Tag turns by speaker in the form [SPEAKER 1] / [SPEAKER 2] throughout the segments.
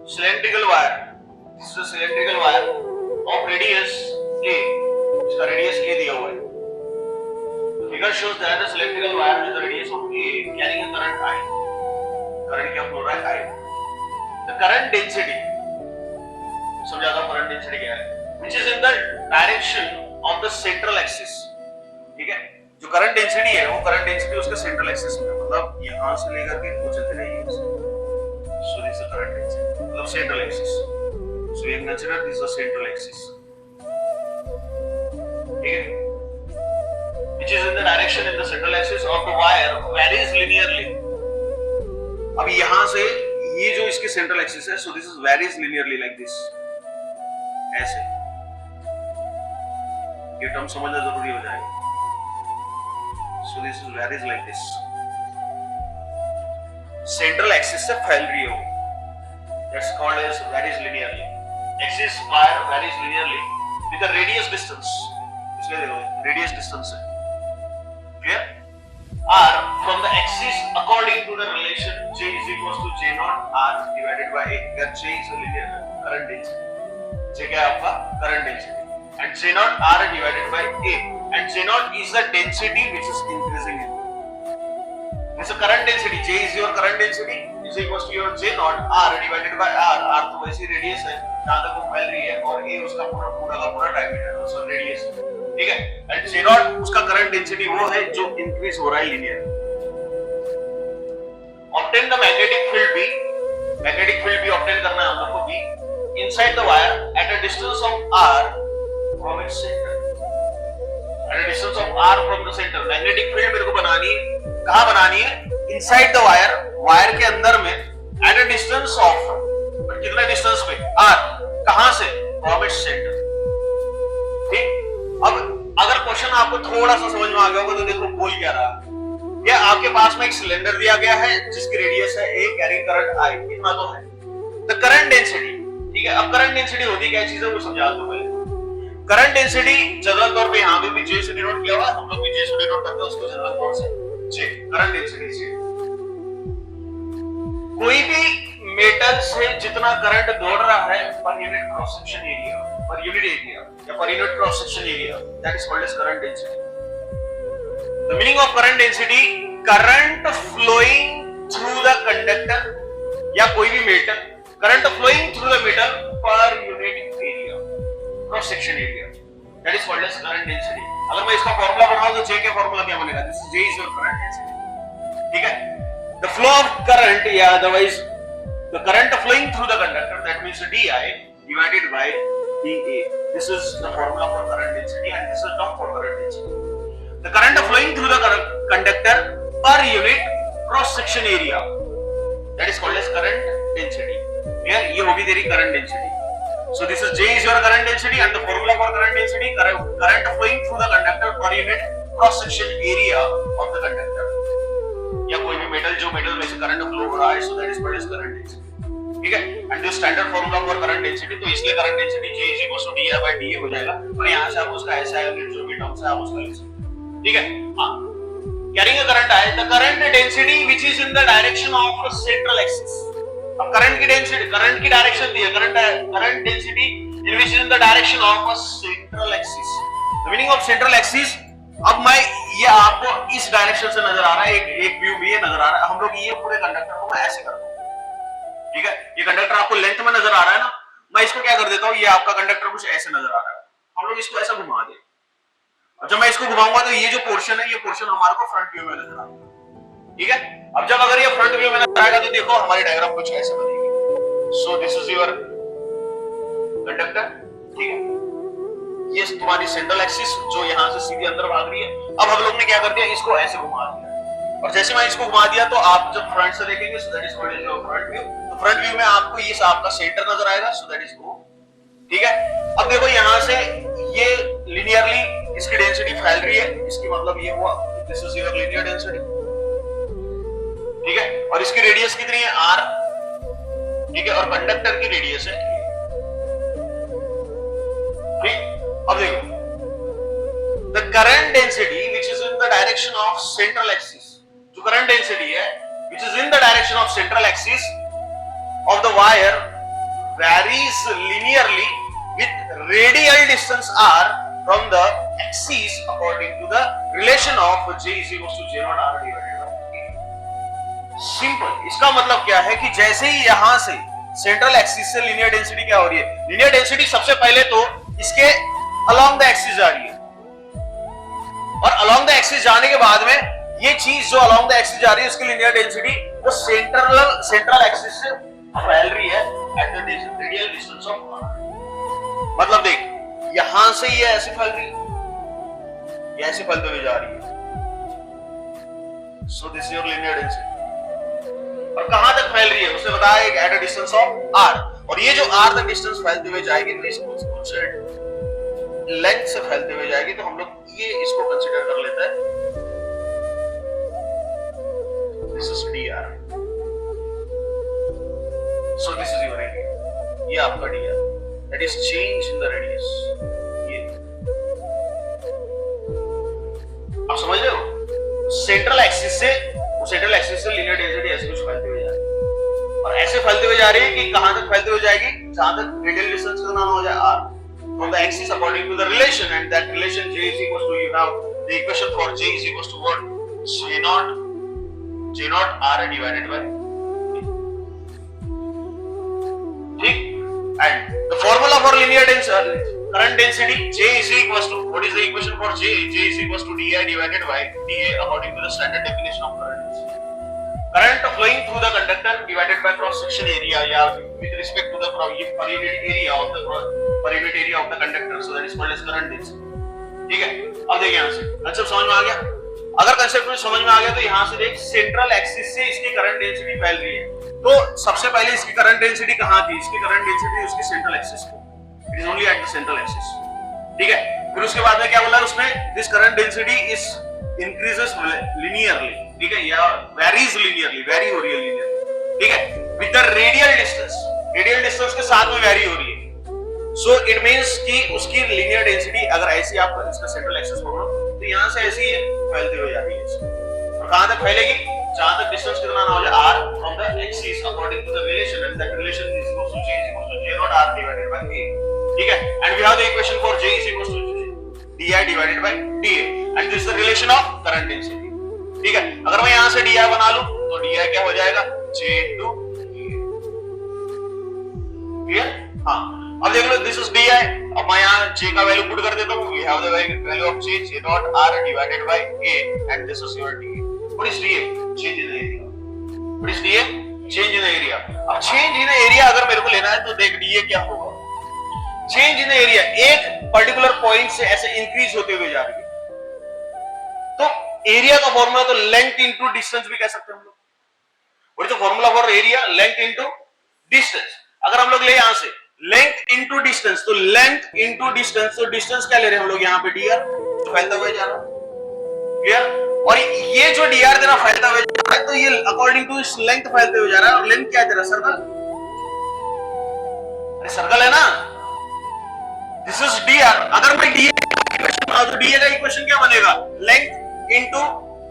[SPEAKER 1] cylindrical wire. This is a cylindrical wire of radius a. इसका radius a दिया हुआ है. The figure shows that the cylindrical wire with the radius of a carrying a current I. Current क्या flow रहा है I. The current density. समझा था current density क्या है? Which is in the direction of the central axis. ठीक है? जो करंट डेंसिटी है वो करंट डेंसिटी उसके सेंट्रल एक्सिस में, मतलब यहां से लेकर के वो चलते रहेगी. So this is current density, मतलब central axis. So you consider this is central axis. ठीक है, which is in the direction in the central axis of the wire varies linearly. अब यहां से ये जो इसके सेंट्रल एक्सिस है, so this is varies linearly like this. ऐसे ये टर्म समझना जरूरी हो जाएगा. So this is varies like this. Central axis से फैल रही है वो. That's called as varies linearly. Axis wire varies linearly with a radius distance. इसलिए देखो radius distance है. Clear? R from the axis according to the relation J is equals to J naught R divided by A. Where J is a linear current density. J क्या है आपका current density. And J naught R divided by A. And J naught is the density which is increasing in. This is current density. J is your current density is equals to your J naught R divided by R. R तो वैसी radius है जहाँ तक वो फैल रही है, और A उसका पूरा डायमीटर है, उसका रेडियस. ठीक है, and J naught उसका करंट डेंसिटी वो है जो इंक्रीज हो रहा है linear. Obtain the magnetic field B. Magnetic field B obtain करना है हम लोग को B inside the wire at a distance of R from its center. At a distance of R from the center. Magnetic field मेरे को बनानी है. कहाँ बनानी है? Inside the wire. वायर के अंदर में. At a distance of. कितना डिस्टेंस पे? R. कहाँ से? From its center. ठीक. अब अगर क्वेश्चन आपको थोड़ा सा समझ में आ गया होगा तो देखो बोल क्या रहा है. ये आपके पास में एक सिलेंडर दिया गया है जिसकी रेडियस है A, कैरिंग करंट I. इतना तो है. The current density. ठीक है. अब करंट डेंसिटी होती क्या चीज है वो समझा दो पहले. करंट डेंसिटी जनरल तौर पे यहां पे भी J से डिनोट किया हुआ है, हम लोग भी J से डिनोट करते हैं उसको जनरल तौर से J. Current density J. कोई भी मेटल से जितना करंट दौड़ रहा है per unit cross section area, per unit area या per unit cross section area, that is called as current density. The meaning of current density, current flowing through the conductor या कोई भी metal, current flowing through the metal per unit area, cross section area, that is called as current density. अगर मैं इसका formula बनाऊं तो J का formula क्या बनेगा? This is J is your current density. ठीक है, द फ्लो ऑफ करंट या otherwise the current flowing through the conductor, that means DI divided by dA. This is the formula for current density and this is term for current density. The current flowing through the conductor per unit cross section area, that is called as current density. Clear? ये होगी तेरी current density. So this is J is your current density and the formula for current density, current flowing through the conductor per unit cross section area of the conductor. या कोई भी metal जो metal में से current flow हो रहा है, so that is called as current density. ठीक है, and this standard formula for current density, तो इसलिए current density J is equals to dI by dA हो जाएगा, और यहाँ से आप उसका SI यूनिट जो भी टर्म्स है आप उसका ले सकते हैं. ठीक है, हाँ. Carrying a current है, the current density which is in the direction of central axis. अब करंट की डेंसिटी, करंट की डायरेक्शन दी है, current density in which in the direction of a central axis. The meaning of central axis, अब मैं ये आपको इस direction से नजर आ रहा है, एक व्यू भी ये नजर आ रहा है. हम लोग ये पूरे कंडक्टर को मैं ऐसे करता हूं. ठीक है, ये कंडक्टर आपको लेंथ में नजर आ रहा है ना, मैं इसको क्या कर देता हूं, ये आपका कंडक्टर कुछ ऐसे नजर आ रहा है, हम लोग इसको ऐसा घुमा दें. और जब मैं इसको घुमाऊंगा तो ये जो पोर्शन है, ये पोर्शन हमारे को फ्रंट व्यू में नजर आएगा. ठीक है, अब जब अगर ये फ्रंट व्यू में नजर आएगा तो देखो हमारी डायग्राम कुछ ऐसे बनेगी. सो दिस इज योर कंडक्टर. ठीक है, ये तुम्हारी सेंट्रल एक्सिस जो यहां से सीधे अंदर भाग रही है. अब हम लोग ने क्या कर दिया, इसको ऐसे घुमा दिया, और जैसे मैं इसको घुमा दिया तो आप जब फ्रंट से देखेंगे, so that is called your front view. तो फ्रंट व्यू में आपको ये आपका सेंटर नजर आएगा, सो दैट इज O. ठीक है, अब देखो यहां से ये लिनियरली इसकी डेंसिटी फैल रही है, इसकी मतलब ये हुआ this is your linear density. ठीक है, और इसकी रेडियस कितनी है? R. ठीक है, और कंडक्टर की रेडियस है. ठीक, अब देखो the current density which is in the direction of central axis, जो करंट डेंसिटी है which is in the direction of central axis of the wire varies linearly with radial distance r from the axis according to the relation of j is equals to j naught r divided by a. Simple. इसका मतलब क्या है कि जैसे ही यहां से central axis से linear density क्या हो रही है, लीनियर डेंसिटी सबसे पहले तो इसके अलोंग द एक्सिस जा रही है, और अलोंग द एक्सिस जाने के बाद में ये चीज जो अलोंग द एक्सिस जा रही है उसकी लीनियर डेंसिटी वो सेंट्रल एक्सिस से फैल रही है at the radial distance of r। मतलब देख यहां से ये ऐसे फैल रही है, ये ऐसे फैलते हुए जा रही है, so this is your linear density. और कहां तक फैल रही है उसने बताया एक eight a distance of r, और ये जो r तक डिस्टेंस फैलते हुए जाएगी तो इसको कुछ लेंथ से फैलते हुए जाएगी, तो हम लोग ये इसको कंसीडर कर लेते हैं, this is dr, so this is your area, ये आपका dr, that is change in the radius. ये आप समझ रहे हो, सेंट्रल एक्सिस से लीनियर डेंसिटी ऐसे कुछ फैलते हुए जा रही है, और ऐसे फैलते हुए जा रही है कि कहां तक फैलते हुए जाएगी, जहां तक रेडियल डिस्टेंस का नाम हो जाए r from the axis according to the relation, and that relation j is equals to, you have the equation for j is equals to what, j naught r divided by, ठीक, and the formula for linear density current density j is equals to, what is the equation for j is equals to di divided by da according to the standard definition of current density, current flowing through the conductor divided by cross section area, या with respect to the per unit area of the conductor, so that is called as current density। ठीक है, अब देखिए यहां से concept समझ में आ गया। अगर कंसेप्ट में समझ में आ गया तो यहां से देख सेंट्रल एक्सिस से इसकी करंट डेंसिटी फैल रही है, तो सबसे पहले इसकी करंट डेंसिटी कहां थी, इसकी करंट डेंसिटी उसकी सेंट्रल एक्सिस पे, it is only at the central axis. ठीक है, फिर उसके बाद में क्या बोला उसने, this current density is increases linearly, ठीक है, या वेरीज लिनियरली, वेरी हो रही है लिनियरली, ठीक है, विद द रेडियल डिस्टेंस के साथ में वेरी हो रही है। सो इट मींस कि उसकी लीनियर डेंसिटी अगर ऐसी आप इसका सेंट्रल एक्सिस पकड़ो तो यहां से ऐसी ही फैलती हुई जा रही है, और कहां तक फैलेगी, जहां तक डिस्टेंस कितना ना हो जाए r from the axis according to the relation, and that relation is equal to j naught r divided by a। ठीक है, and we have the equation for j is equals to di divided by da, and this is the relation of current density. ठीक है, अगर मैं यहां से di बना लूं तो di क्या हो जाएगा, j into क्लियर। हां, अब देख लो दिस इज di, अब मैं यहां j का वैल्यू पुट कर देता हूं, we have the value of j naught r divided by a, and this is your da। What is da, change in the area, what is da, change in the area. अब change in the area अगर मेरे को लेना है तो देख da क्या होगा, चेंज इन द एरिया एक पर्टिकुलर पॉइंट से ऐसे इंक्रीज होते हुए जा रही है, तो एरिया का फॉर्मूला तो लेंथ इनटू डिस्टेंस भी कह सकते हैं हम लोग, what is the formula for area, length into distance. अगर हम लोग ले यहां से लेंथ इनटू डिस्टेंस, तो लेंथ इनटू डिस्टेंस, तो डिस्टेंस क्या ले रहे हैं हम लोग यहाँ पे dr, तो फैलता हुआ जा रहा है, क्लियर। और ये जो dr तेरा फैलता हुआ जा रहा है तो ये अकॉर्डिंग टू इस लेंथ फैलते हुए जा रहा है, और लेंथ क्या है तेरा, सर्कल, अरे सर्कल है ना, दिस इज dr। अगर मैं dA का इक्वेशन बना तो dA का इक्वेशन क्या बनेगा, length into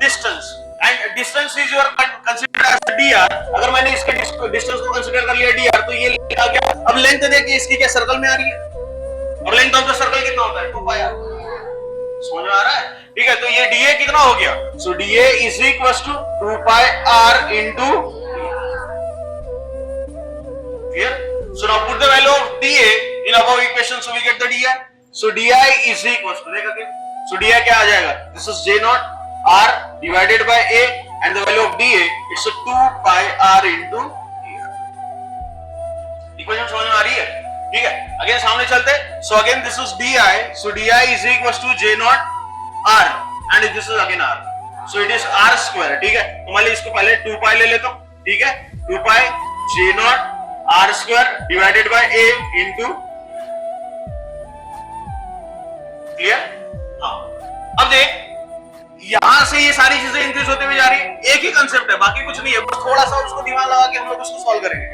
[SPEAKER 1] distance, and distance is your consider as dr। अगर मैंने इसके डिस्टेंस को कंसीडर कर लिया dr तो ये आ गया। अब लेंथ देखिए इसकी क्या सर्कल में आ रही है, और लेंथ ऑफ द सर्कल कितना होता है, 2 पाई, समझ में आ रहा है। ठीक है, तो ये dA कितना हो गया, so dA is equals to 2 pi r into, clear. So now put the value of dA in above equation, so we get the di, so di is equals to, देखा क्या, सो di क्या आ जाएगा, this is j naught r divided by a, and the value of dA it's a 2 pi r into dr। Equation समझ में आ रही है, ठीक है। अगेन सामने चलते, so again this is di, so di is equals to j naught r, and this is again r, so it is r square। ठीक है, तो मान लीजिए इसको पहले 2 pi ले लेता हूं, ठीक है, 2 pi j naught r square divided by a into, clear. हाँ, अब देख यहां से ये सारी चीजें इंक्रीज होते हुए जा रही है, एक ही कंसेप्ट है, बाकी कुछ नहीं है, बस थोड़ा सा उसको दिमाग लगा के हम लोग उसको सॉल्व करेंगे।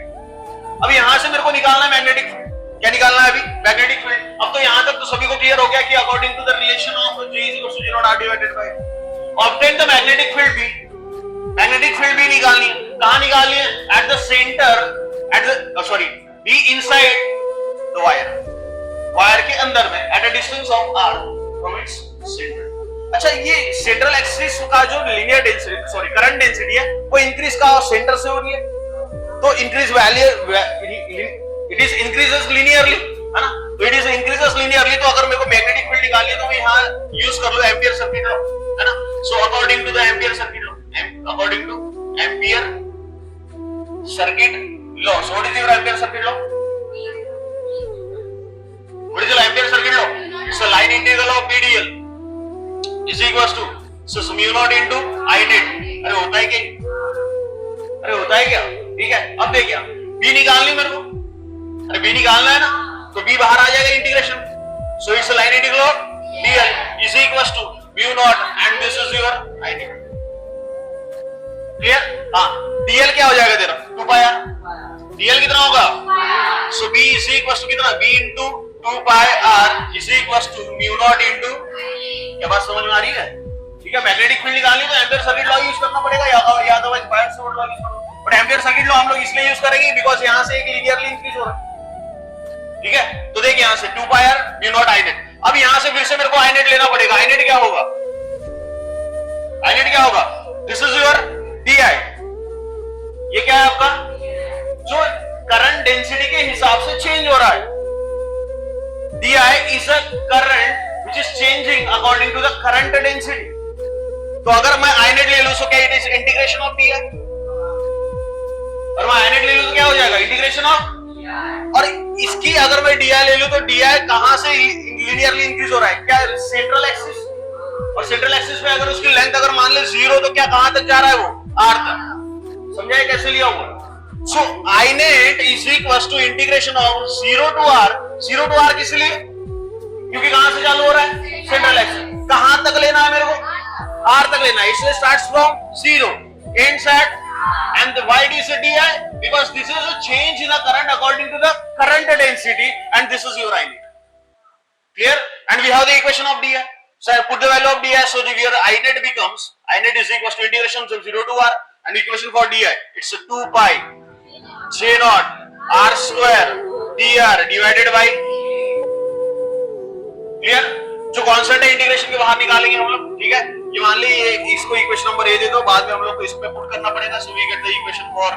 [SPEAKER 1] अब यहां से मेरे को निकालना है मैग्नेटिक फील्ड, क्या निकालना है अभी, मैग्नेटिक फील्ड। अब तो यहां तक तो सभी को क्लियर हो गया कि according to the relation of J is equal to J naught R divided by, obtain the magnetic field B, magnetic field B निकालनी है, कहां निकालनी है, at the centre, at the sorry B inside the wire, wire के अंदर में at a distance of r from its centre. अच्छा, ये सेंट्रल एक्सिस का जो linear density sorry current density है वो इंक्रीज का सेंटर से हो रही है, तो increase value it is increases linearly, है ना, तो इट इज इंक्रीजेस लीनियरली। तो अगर मेरे को मैग्नेटिक फील्ड निकालनी है तो मैं यहाँ यूज कर लो एम्पियर सर्किट लॉ, है ना। So according to the ampere circuit law, according to ampere circuit law, so what is your ampere circuit law? What is the Ampere circuit law? It's a line integral of PdL is equals to so mu naught into I net। अरे होता है क्या? अरे होता है क्या? ठीक है, अब देखिए B निकालनी मेरे को, अरे B निकालना है ना, तो B बाहर आ जाएगा integration. So it's a line integral of dl is equals to mu naught and this is your I net। Clear? हाँ, dl क्या हो जाएगा तेरा? 2 पाई r। dl कितना होगा? So B is equals to कितना? B into 2 pi r is equals to mu naught into, क्या बात समझ में आ रही है? ठीक है, मैग्नेटिक फील्ड निकालनी तो एम्पियर सर्किट लॉ यूज करना पड़ेगा या अदरवाइज बायर्स लॉ यूज करो। बट एम्पियर सर्किट लॉ हम लोग इसलिए यूज करेंगे बिकॉज़ यहां से एक लीनियरली इंक्रीज हो रहा है। ठीक है, तो देखिए यहां से 2 pi r mu naught I net। अब यहां से फिर से मेरे को I net लेना पड़ेगा। I net क्या होगा? I net क्या होगा? This is your di। ये क्या है आपका? जो करंट डेंसिटी के हिसाब से चेंज हो रहा है। di is a current which is changing according to the current density। तो अगर मैं I net ले लूं तो क्या it is integration of di, और मैं I net ले लूं तो क्या हो जाएगा? इंटीग्रेशन ऑफ, और इसकी अगर मैं di ले लूं तो di कहां से लीनियरली इंक्रीज हो रहा है? क्या सेंट्रल एक्सिस, और सेंट्रल एक्सिस पे अगर उसकी लेंथ अगर मान ले 0 तो क्या कहां तक जा रहा है वो? r तक। समझाए कैसे लिया हुआ? So I net is equals to integration of 0 to r। 0 to r किस लिए? क्योंकि कहां से चालू हो रहा है? Central axis. कहां तक लेना है मेरे को? r तक लेना है, इसलिए starts from 0 ends at, and why it is a di? Because this is a change in the current according to the current density and this is your I net। Clear? And we have the equation of di, so I put the value of di, so the your I net becomes, I net is equals to integration of 0 to r, and equation for di it's a 2 pi J naught r square dr divided by, clear? जो constant है integration के बाहर निकालेंगे हम लोग। ठीक है, ये मान ली इसको इक्वेशन नंबर ए दे दो, बाद में हम लोग को इसमें पुट करना पड़ेगा। So we get the equation for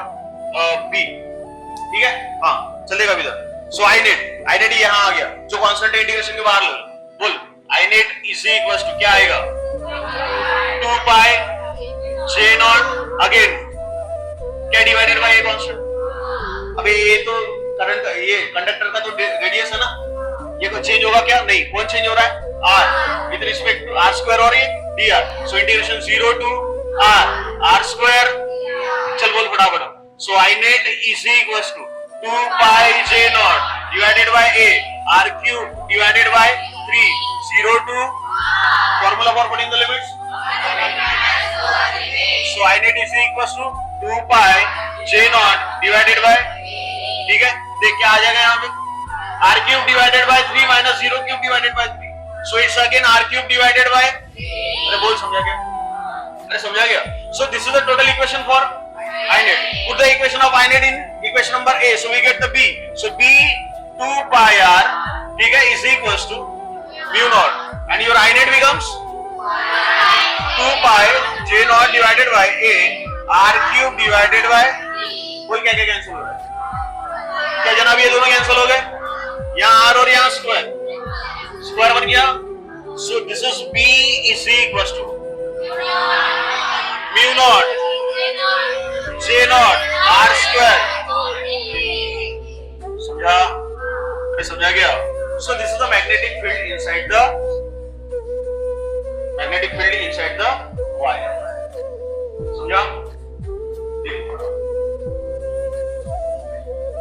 [SPEAKER 1] B. ठीक है, हाँ चलेगा भी इधर। सो आई नेट यहां आ गया, जो कांस्टेंट है इंटीग्रेशन के बाहर लो, बोल आई नेट इज इक्वल्स टू क्या आएगा? 2 पाई J naught अगेन क्या डिवाइडेड बाय ए कांस्टेंट। अबे ये तो करंट का, ये कंडक्टर का तो रेडियस है ना, ये को चेंज होगा क्या? नहीं, कौन चेंज हो रहा है? r with respect to r square और ये dr। So integration 0 to r square, चल बोल फटाफट। So I net is equals to 2 pi J naught divided by a r cube divided by 3 0 to formula for putting the limits. So I net is equals to 2 pi J naught divided by, ठीक है, देख क्या आ जाएगा यहाँ पे? r cube divided by 3 minus 0 cube divided by 3। So it's again r cube divided by, अरे बोल समझा क्या? अरे समझा गया? So this is the total equation for I net। Put the equation of I net in equation number a, so we get the b। सो b 2 pi r, ठीक है, is equals to mu naught and your I net becomes 2 pi J naught divided by a r cube divided bye, कोई क्या क्या cancel हो रहा है? क्या जनाब ये दोनों कैंसिल हो गए? यहाँ r और यहाँ स्क्वायर, स्क्वायर बन गया। So this is b is equals to mu naught J naught r square. समझा? अरे समझा गया? So this is the magnetic field inside the, magnetic field inside the wire. समझा?